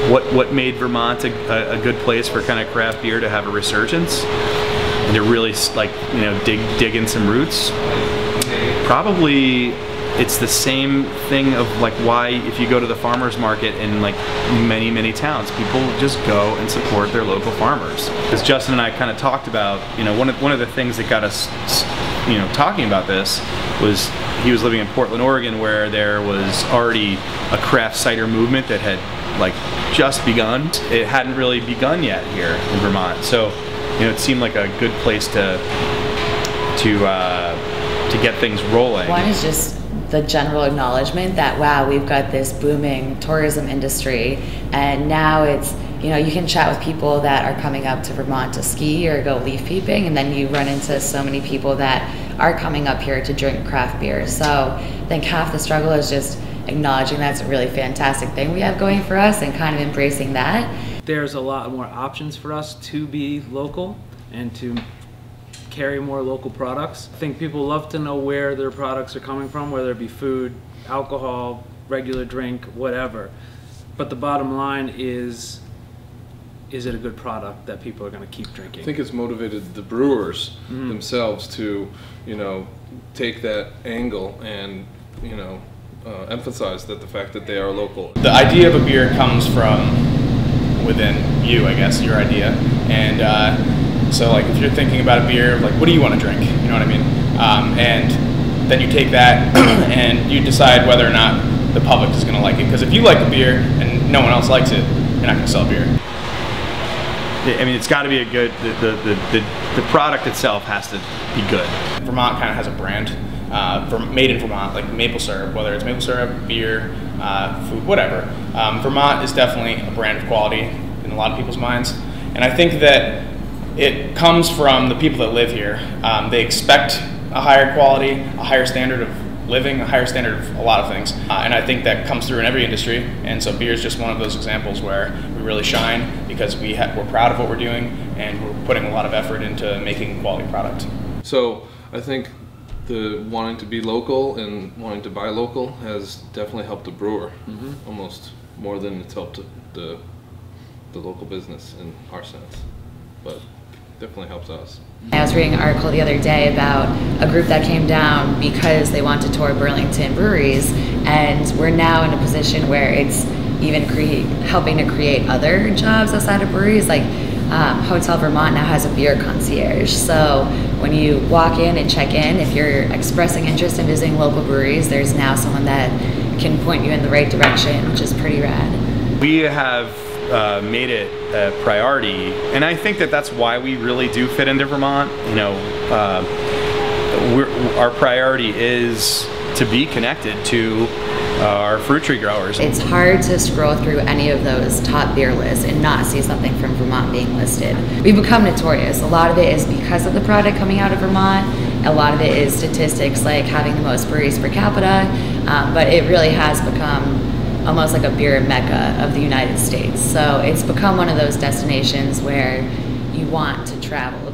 what made Vermont a good place for kind of craft beer to have a resurgence and to really, like, you know, dig in some roots. Probably it's the same thing of like why if you go to the farmers market in like many towns, people just go and support their local farmers. Because Justin and I kind of talked about, you know, one of the things that got us, you know, talking about this was he was living in Portland, Oregon, where there was already a craft cider movement that had like just begun. It hadn't really begun yet here in Vermont, so you know, it seemed like a good place to get things rolling. One is just the general acknowledgement that, wow, we've got this booming tourism industry, and now it's, you know, you can chat with people that are coming up to Vermont to ski or go leaf peeping, and then you run into so many people that are coming up here to drink craft beer. So I think half the struggle is just acknowledging that's a really fantastic thing we have going for us and kind of embracing that. There's a lot more options for us to be local and to carry more local products. I think people love to know where their products are coming from, whether it be food, alcohol, regular drink, whatever. But the bottom line is it a good product that people are going to keep drinking? I think it's motivated the brewers themselves to, you know, take that angle and, you know, emphasize that the fact that they are local. The idea of a beer comes from within you, I guess, your idea. And so like if you're thinking about a beer, like what do you want to drink? You know what I mean? And then you take that and you decide whether or not the public is going to like it. Because if you like a beer and no one else likes it, you're not going to sell beer. I mean, it's got to be a good, the product itself has to be good. Vermont kind of has a brand, made in Vermont, like maple syrup, whether it's maple syrup, beer, food, whatever. Vermont is definitely a brand of quality in a lot of people's minds. And I think that it comes from the people that live here. They expect a higher quality, a higher standard of living, a higher standard of a lot of things. And I think that comes through in every industry. And so beer is just one of those examples where we really shine because we're proud of what we're doing and we're putting a lot of effort into making quality product. So I think the wanting to be local and wanting to buy local has definitely helped the brewer, almost more than it's helped the local business in our sense, but definitely helps us. I was reading an article the other day about a group that came down because they want to tour Burlington breweries, and we're now in a position where it's even helping to create other jobs outside of breweries. Like Hotel Vermont now has a beer concierge, so when you walk in and check in, if you're expressing interest in visiting local breweries, there's now someone that can point you in the right direction, which is pretty rad. We have made it a priority, and I think that that's why we really do fit into Vermont. You know, our priority is to be connected to our fruit tree growers. It's hard to scroll through any of those top beer lists and not see something from Vermont being listed. We've become notorious. A lot of it is because of the product coming out of Vermont. A lot of it is statistics like having the most breweries per capita, but it really has become almost like a beer mecca of the United States. So it's become one of those destinations where you want to travel.